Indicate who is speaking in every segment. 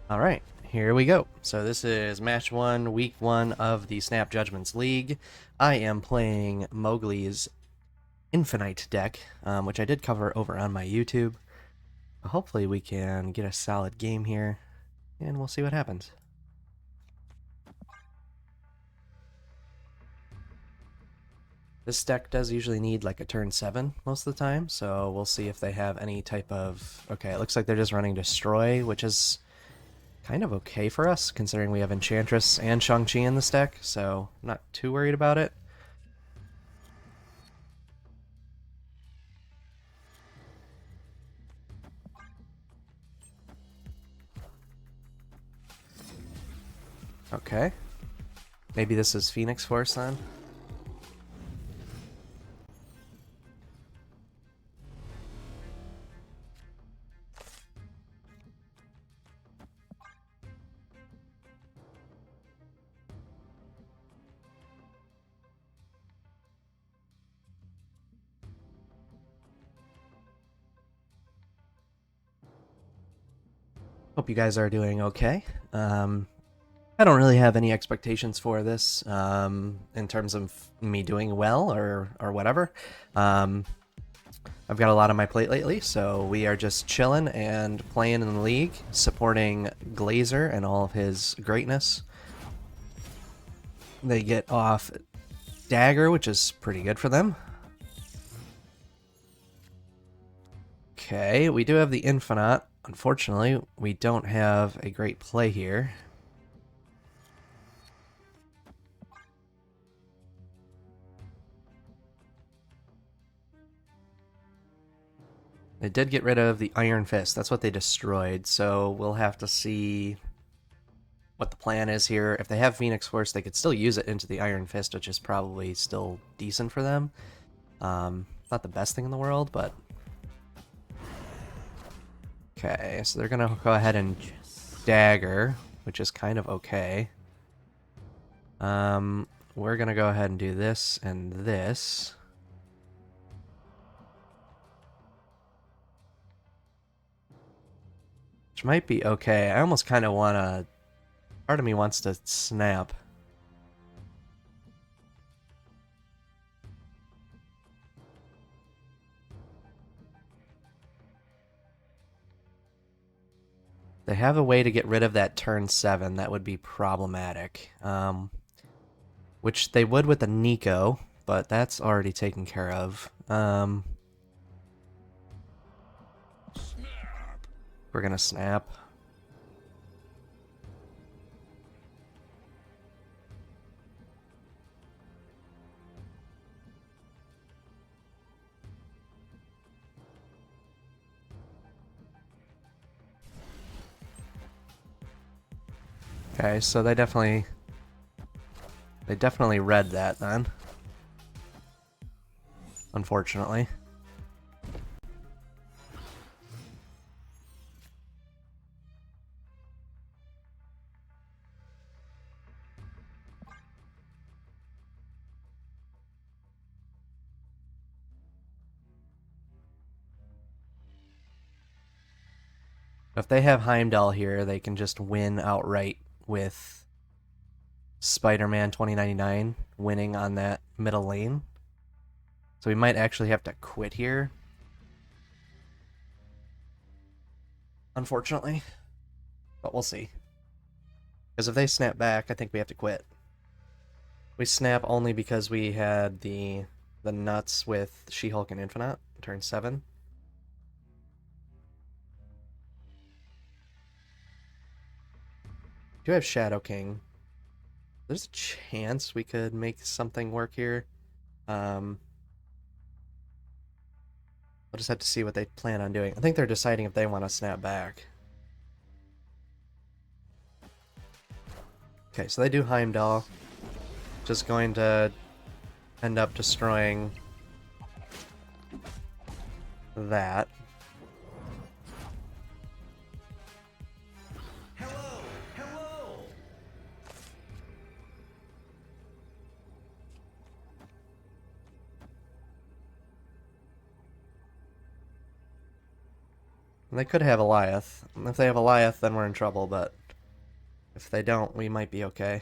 Speaker 1: All right, here we go. So this is match one, week one of the Snap Judgments League. I am playing Mowgli's Infinite deck, which I did cover over on my YouTube. Hopefully we can get a solid game here, and we'll see what happens. This deck does usually need like a turn 7 most of the time, so we'll see if they have any type of... Okay, it looks like they're just running Destroy, which is kind of okay for us, considering we have Enchantress and Shang-Chi in this deck, so I'm not too worried about it. Okay. Maybe this is Phoenix Force then? Hope you guys are doing okay. I don't really have any expectations for this in terms of me doing well or whatever. I've got a lot on my plate lately, so we are just chilling and playing in the league, supporting Glazer and all of his greatness. They get off Dagger, which is pretty good for them. Okay, we do have the Infinite. Unfortunately, we don't have a great play here. They did get rid of the Iron Fist. That's what they destroyed, so we'll have to see what the plan is here. If they have Phoenix Force, they could still use it into the Iron Fist, which is probably still decent for them. Not the best thing in the world, but... Okay, so they're gonna go ahead and Dagger, which is kind of okay. We're gonna go ahead and do this and this. Which might be okay. I almost kind of want to... Part of me wants to snap. They have a way to get rid of that turn 7 that would be problematic. Which they would with the Nico, but that's already taken care of. We're gonna snap. Okay, so they definitely read that then. Unfortunately. If they have Heimdall here, they can just win outright with Spider-Man 2099 winning on that middle lane. So we might actually have to quit here. Unfortunately. But we'll see. Because if they snap back, I think we have to quit. We snap only because we had the nuts with She-Hulk and Infinite, turn 7. Do have Shadow King. There's a chance we could make something work here. We'll just have to see what they plan on doing. I think they're deciding if they want to snap back. Okay, so they do Heimdall. Just going to end up destroying that. They could have Eliath. If they have Eliath, then we're in trouble, but If they don't, we might be okay.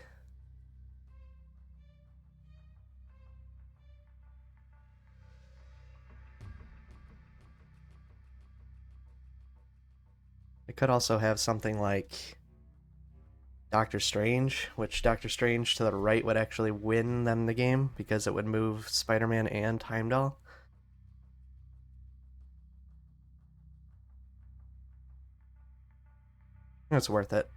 Speaker 1: They could also have something like Doctor Strange, which Doctor Strange to the right would actually win them the game because it would move Spider-Man and Heimdall. It's worth it.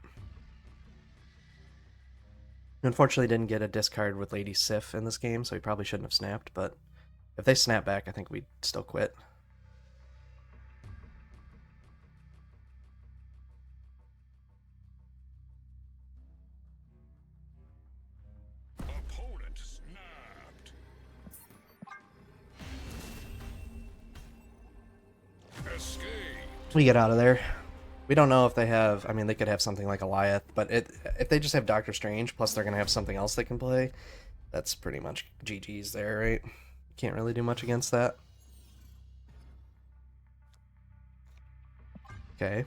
Speaker 1: Unfortunately, didn't get a discard with Lady Sif in this game, so he probably shouldn't have snapped, but if they snap back, I think we'd still quit.
Speaker 2: Opponent snapped. Escape.
Speaker 1: We get out of there. We don't know if they have. I mean, they could have something like Goliath, but if they just have Doctor Strange, plus they're gonna have something else they can play, that's pretty much GG's there, right? Can't really do much against that. Okay.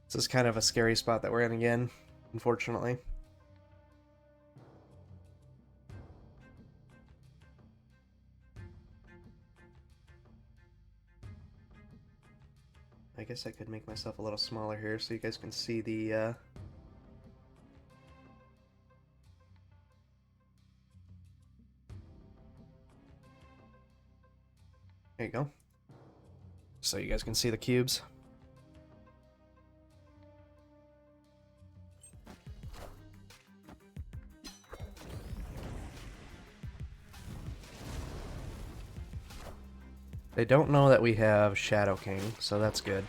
Speaker 1: This is kind of a scary spot that we're in again, unfortunately. I guess I could make myself a little smaller here so you guys can see the there you go. So you guys can see the cubes. They don't know that we have Shadow King, so that's good.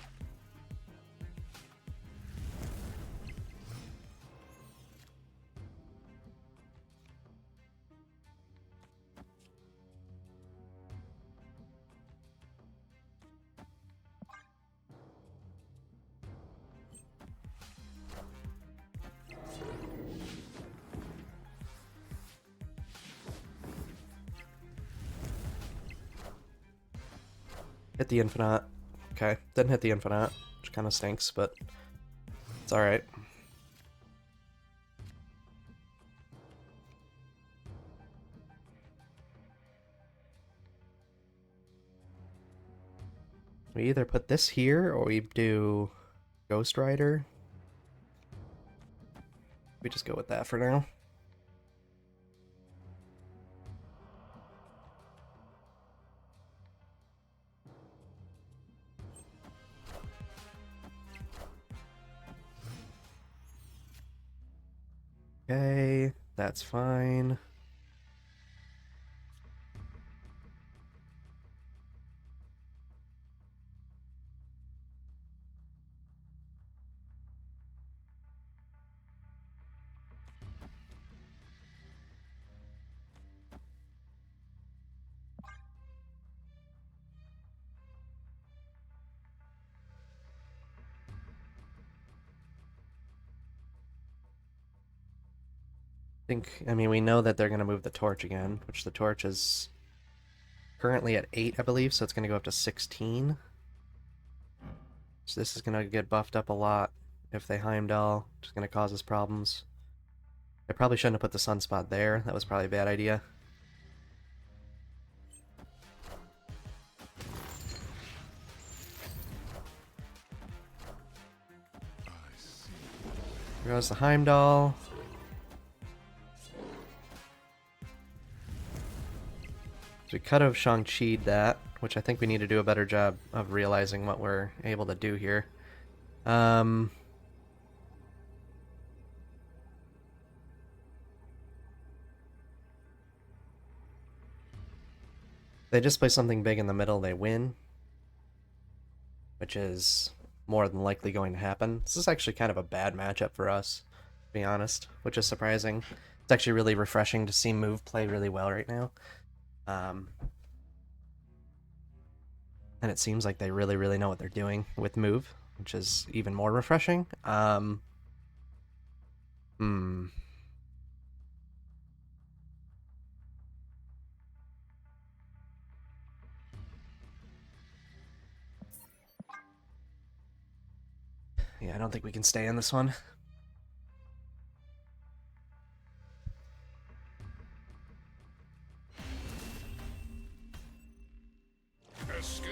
Speaker 1: Hit the Infinite. Okay, didn't hit the Infinite, which kind of stinks, but it's alright. We either put this here or we do Ghost Rider. We just go with that for now. Okay, that's fine. I mean, we know that they're going to move the torch again, which the torch is currently at 8, I believe, so it's going to go up to 16. So this is going to get buffed up a lot if they Heimdall, which is going to cause us problems. I probably shouldn't have put the Sunspot there. That was probably a bad idea. Here goes the Heimdall. So we could have Shang-Chi'd that, which I think we need to do a better job of realizing what we're able to do here. They just play something big in the middle, they win. which is more than likely going to happen. This is actually kind of a bad matchup for us, to be honest, which is surprising. It's actually really refreshing to see Move play really well right now. And it seems like they really, really know what they're doing with Move, which is even more refreshing. Yeah, I don't think we can stay in this one.
Speaker 2: Escaped.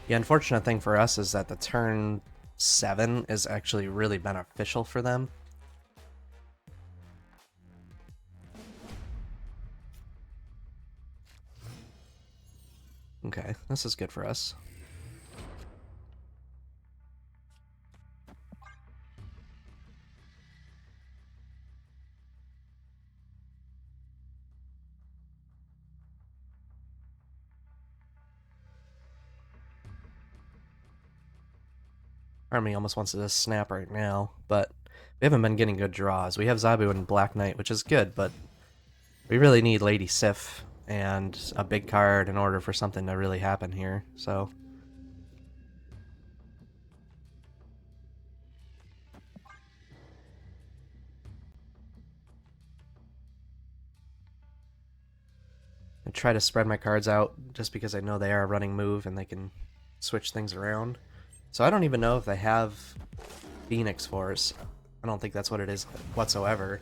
Speaker 1: The unfortunate thing for us is that the turn 7 is actually really beneficial for them. Okay, this is good for us. Army almost wants to snap right now, but we haven't been getting good draws. We have Zabu and Black Knight, which is good, but we really need Lady Sif and a big card in order for something to really happen here, so... I try to spread my cards out just because I know they are running Move and they can switch things around. So I don't even know if they have Phoenix Force. I don't think that's what it is whatsoever.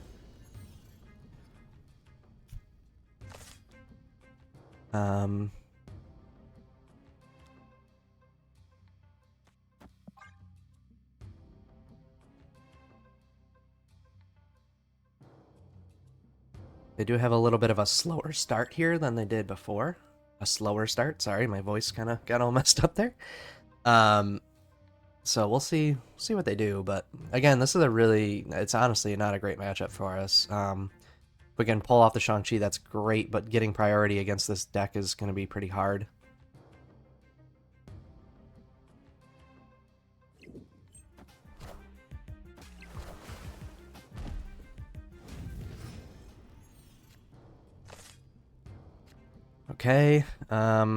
Speaker 1: They do have a little bit of a slower start here than they did before. A slower start. Sorry, my voice kind of got all messed up there. So we'll see what they do. But again, this is it's honestly not a great matchup for us. If we can pull off the Shang-Chi, that's great, but getting priority against this deck is going to be pretty hard. Okay, I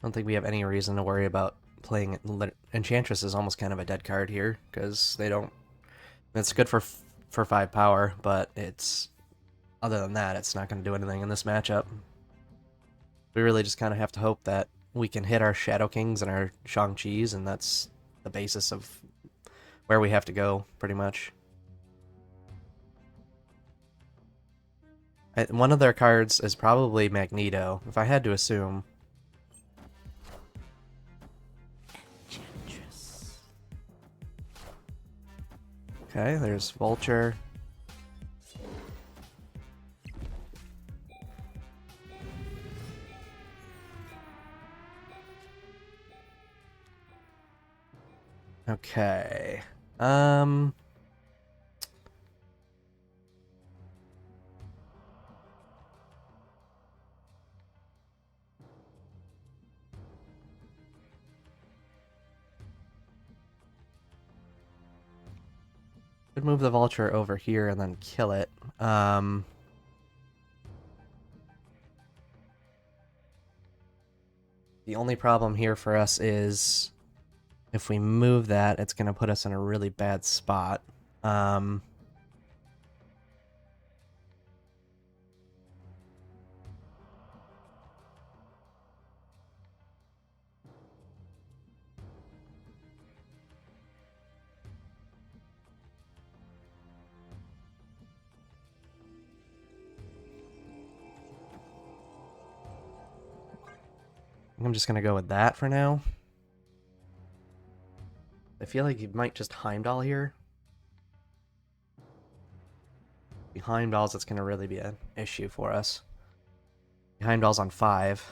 Speaker 1: don't think we have any reason to worry about playing Enchantress is almost kind of a dead card here, because they don't... It's good for 5 power, but it's... Other than that, it's not going to do anything in this matchup. We really just kind of have to hope that we can hit our Shadow Kings and our Shang-Chis, and that's the basis of where we have to go, pretty much. One of their cards is probably Magneto, if I had to assume. Okay, there's Vulture. Okay. Could move the Vulture over here and then kill it. The only problem here for us is if we move that, it's going to put us in a really bad spot. I'm just going to go with that for now. I feel like you might just Heimdall here. If Heimdalls, it's going to really be an issue for us. Heimdall's on 5.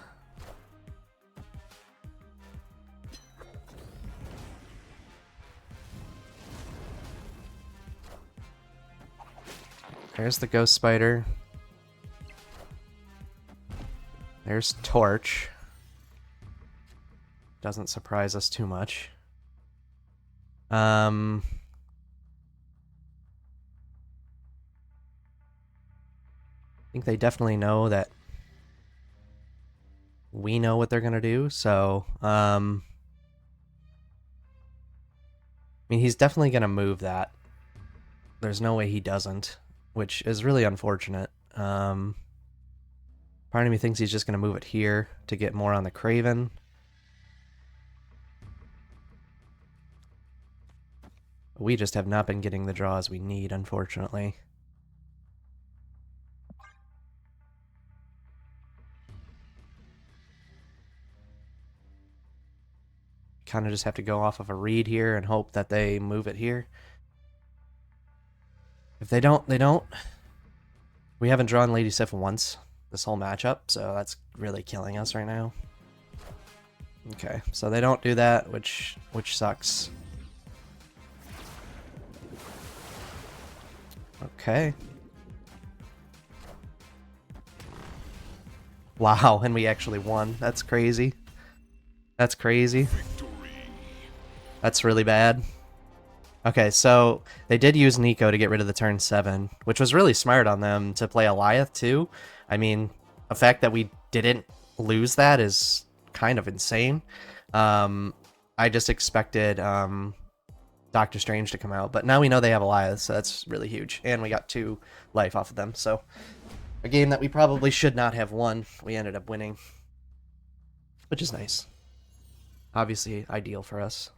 Speaker 1: There's the Ghost Spider. There's Torch. Doesn't surprise us too much. I think they definitely know that we know what they're gonna do, so I mean, he's definitely gonna move that. There's no way he doesn't, which is really unfortunate. Part of me thinks he's just gonna move it here to get more on the Craven. We just have not been getting the draws we need, unfortunately. Kind of just have to go off of a read here and hope that they move it here. If they don't, they don't. We haven't drawn Lady Sif once this whole matchup, so that's really killing us right now. Okay, so they don't do that, which sucks. Okay. Wow, and we actually won. That's crazy. That's crazy. That's really bad. Okay, so they did use Nico to get rid of the turn 7, which was really smart on them to play Alioth too. I mean, the fact that we didn't lose that is kind of insane. I just expected Doctor Strange to come out, but now we know they have Alioth, so that's really huge. And we got 2 life off of them, so a game that we probably should not have won, we ended up winning, which is nice. Obviously ideal for us.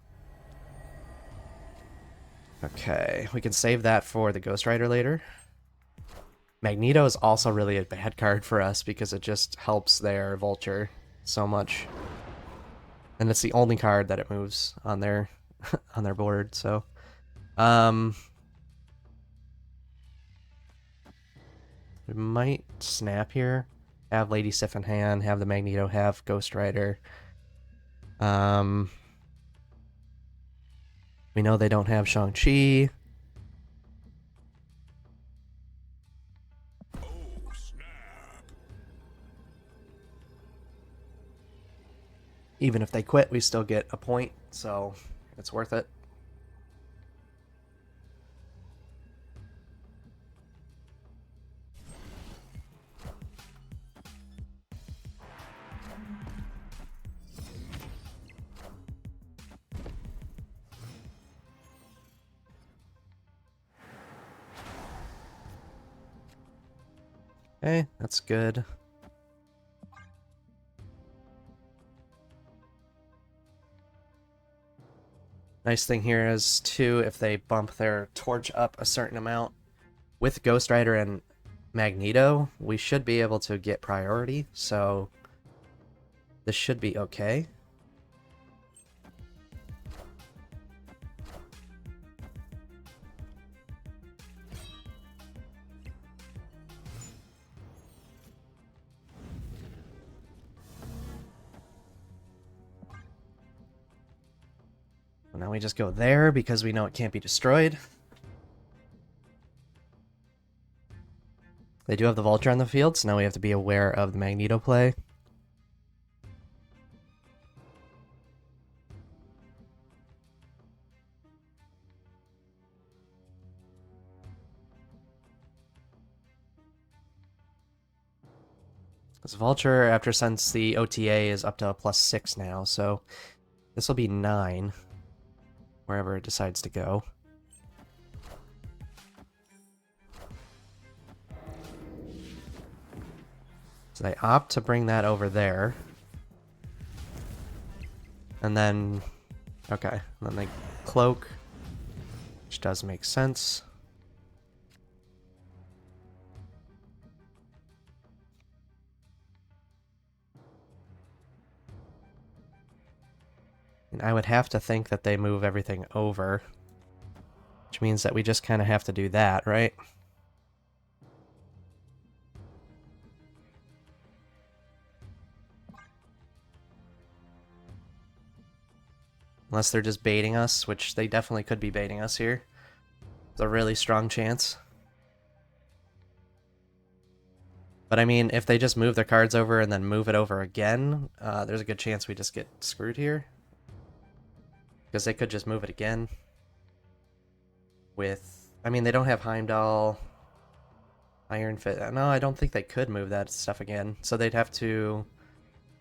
Speaker 1: Okay, we can save that for the Ghost Rider later. Magneto is also really a bad card for us because it just helps their Vulture so much. And it's the only card that it moves on their on their board, so we might snap here. Have Lady Sif in hand, have the Magneto, have Ghost Rider. We know they don't have Shang-Chi.
Speaker 2: Oh, snap.
Speaker 1: Even if they quit, we still get a point, so it's worth it. Okay, that's good. Nice thing here is, too, if they bump their Torch up a certain amount with Ghost Rider and Magneto, we should be able to get priority, so this should be okay. Now we just go there because we know it can't be destroyed. They do have the Vulture on the field, so now we have to be aware of the Magneto play. This Vulture, after since the OTA, is up to a +6 now, so this will be 9. Wherever it decides to go. So they opt to bring that over there. And then, okay, and then they cloak, which does make sense. And I would have to think that they move everything over, which means that we just kind of have to do that, right? Unless they're just baiting us, which they definitely could be baiting us here. It's a really strong chance. But I mean, if they just move their cards over and then move it over again, there's a good chance we just get screwed here. Because they could just move it again. With, I mean, they don't have Heimdall, Iron Fist. No, I don't think they could move that stuff again. So they'd have to,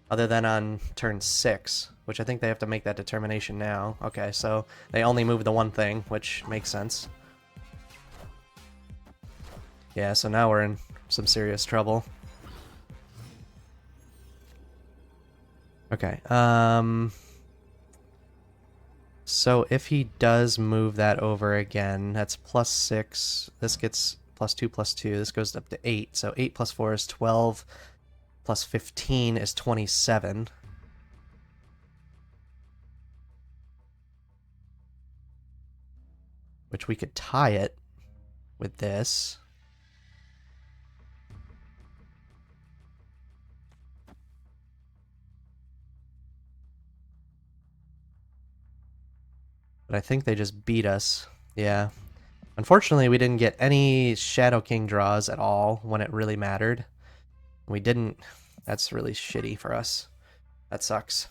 Speaker 1: other than on turn 6, which I think they have to make that determination now. Okay, so they only move the one thing, which makes sense. Yeah, so now we're in some serious trouble. Okay, so if he does move that over again, that's +6. This gets +2/+2. This goes up to 8. So 8 + 4 is 12. Plus 15 is 27. Which we could tie it with this. But I think they just beat us. Yeah. Unfortunately, we didn't get any Shadow King draws at all when it really mattered. We didn't. That's really shitty for us. That sucks.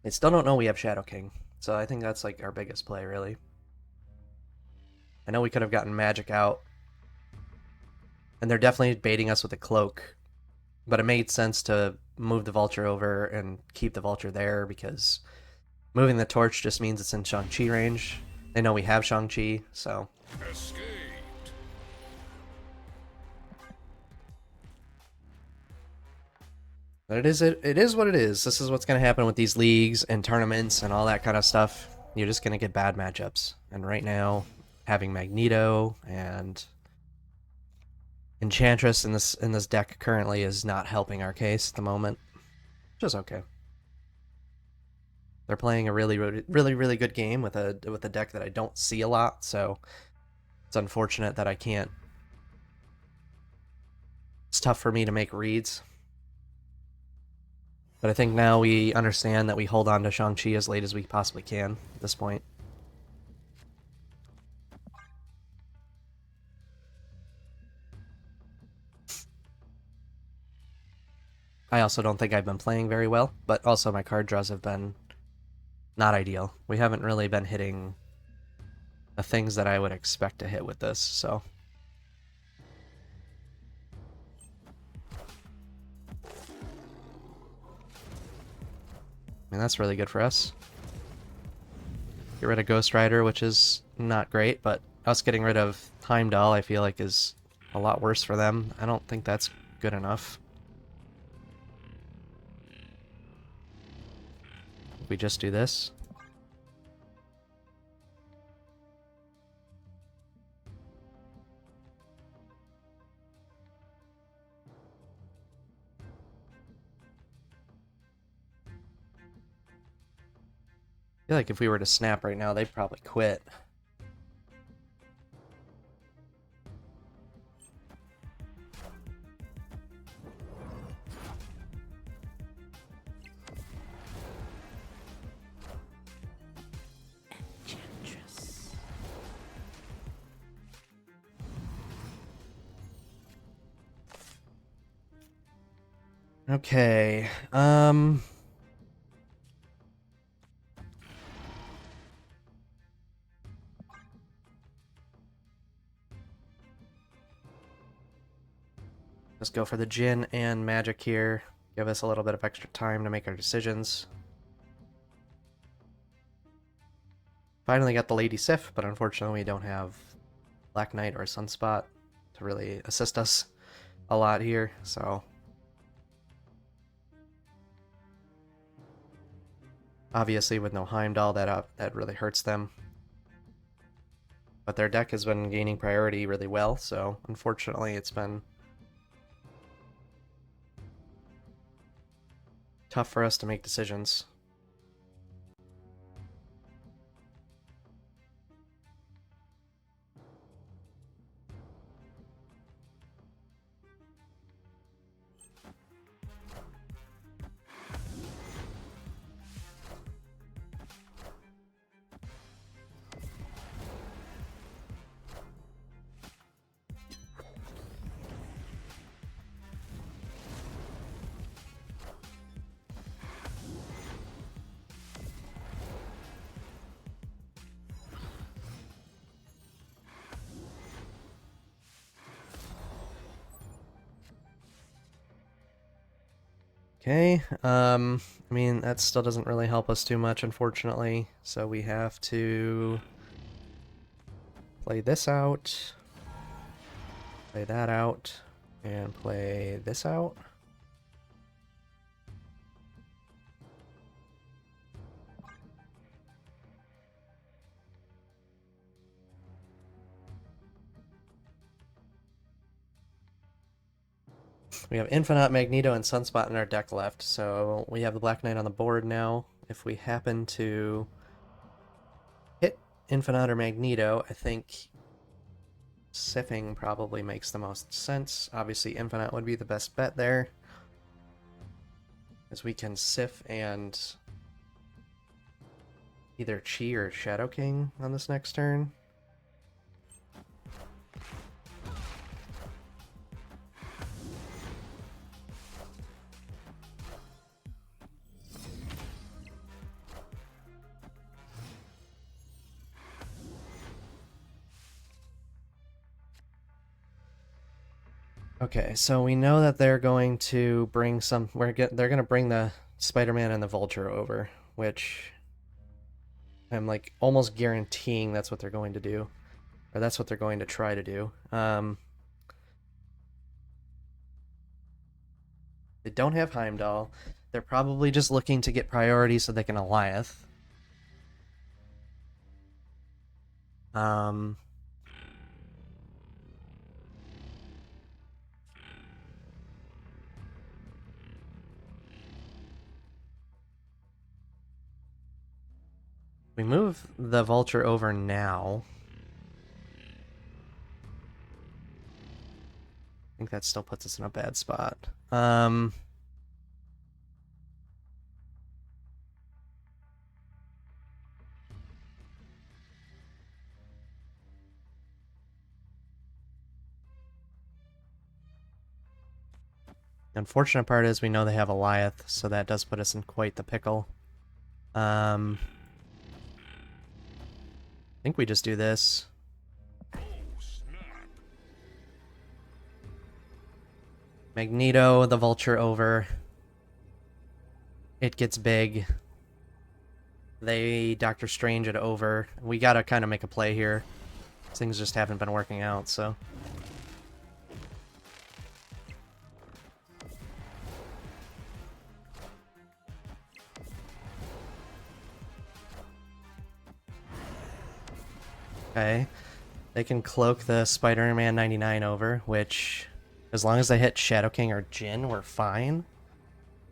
Speaker 1: They still don't know we have Shadow King, so I think that's like our biggest play, really. I know we could have gotten Magic out, and they're definitely baiting us with a Cloak, but it made sense to move the Vulture over and keep the Vulture there because moving the Torch just means it's in Shang-Chi range. They know we have Shang-Chi, so...
Speaker 2: Escaped.
Speaker 1: But it is what it is. This is what's going to happen with these leagues and tournaments and all that kind of stuff. You're just going to get bad matchups. And right now, having Magneto and Enchantress in this deck currently is not helping our case at the moment. Which is okay. They're playing a really good game with a deck that I don't see a lot, so it's unfortunate that I can't. It's tough for me to make reads. But I think now we understand that we hold on to Shang-Chi as late as we possibly can at this point. I also don't think I've been playing very well, but also my card draws have been not ideal. We haven't really been hitting the things that I would expect to hit with this, so... I mean, that's really good for us. Get rid of Ghost Rider, which is not great, but us getting rid of Heimdall, I feel like, is a lot worse for them. I don't think that's good enough. If we just do this. I feel like if we were to snap right now, they'd probably quit. Okay, let's go for the Jin and Magic here. Give us a little bit of extra time to make our decisions. Finally got the Lady Sif, but unfortunately we don't have Black Knight or Sunspot to really assist us a lot here, so... Obviously with no Heimdall, that really hurts them. But their deck has been gaining priority really well, so unfortunately it's been tough for us to make decisions. Okay, I mean, that still doesn't really help us too much, unfortunately. So we have to play this out, play that out, and play this out. We have Infinite, Magneto, and Sunspot in our deck left, so we have the Black Knight on the board now. If we happen to hit Infinite or Magneto, I think Siphing probably makes the most sense. Obviously, Infinite would be the best bet there, as we can Sif and either Chi or Shadow King on this next turn. Okay, so we know that they're going to bring some. They're going to bring the Spider-Man and the Vulture over, which I'm like almost guaranteeing that's what they're going to do, or that's what they're going to try to do. They don't have Heimdall. They're probably just looking to get priority so they can Alioth. We move the Vulture over now. I think that still puts us in a bad spot. The unfortunate part is we know they have Alioth, so that does put us in quite the pickle. I think we just do this.
Speaker 2: Oh, snap.
Speaker 1: Magneto, the Vulture over. It gets big. They Doctor Strange it over. We gotta kind of make a play here. Things just haven't been working out, so. Okay. They can cloak the Spider-Man 99 over, which, as long as they hit Shadow King or Jin, we're fine.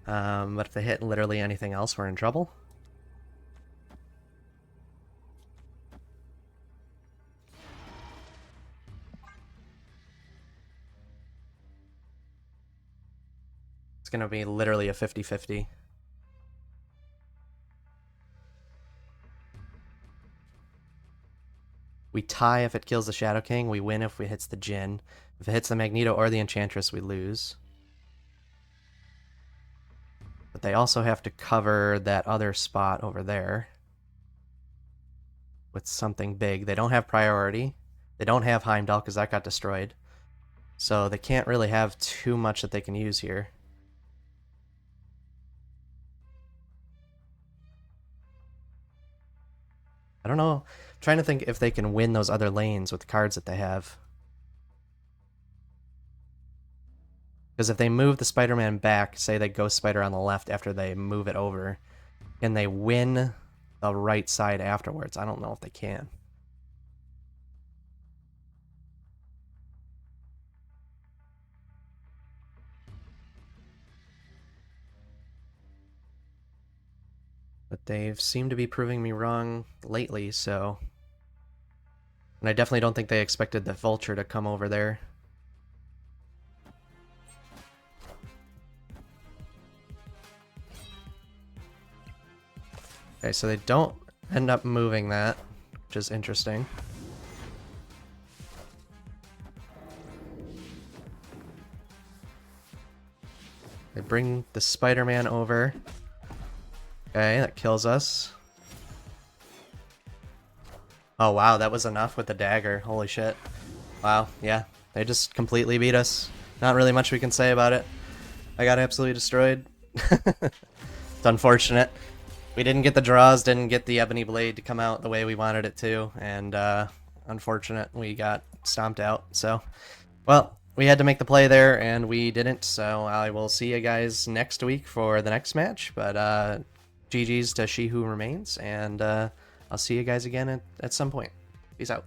Speaker 1: But if they hit literally anything else, we're in trouble. It's gonna be literally a 50-50. We tie if it kills the Shadow King, we win if it hits the Jin. If it hits the Magneto or the Enchantress, we lose. But they also have to cover that other spot over there with something big. They don't have priority. They don't have Heimdall because that got destroyed. So they can't really have too much that they can use here. I don't know. I'm trying to think if they can win those other lanes with the cards that they have. Because if they move the Spider-Man back, say they Ghost Spider on the left after they move it over, can they win the right side afterwards? I don't know if they can. But they've seemed to be proving me wrong lately, so... And I definitely don't think they expected the Vulture to come over there. Okay, so they don't end up moving that, which is interesting. They bring the Spider-Man over. Okay, that kills us. Oh wow, that was enough with the dagger. Holy shit. Wow, yeah. They just completely beat us. Not really much we can say about it. I got absolutely destroyed. It's unfortunate. We didn't get the draws, didn't get the Ebony Blade to come out the way we wanted it to, and unfortunate we got stomped out. So, well, we had to make the play there, and we didn't. So I will see you guys next week for the next match. But GG's to She Who Remains, and I'll see you guys again at some point. Peace out.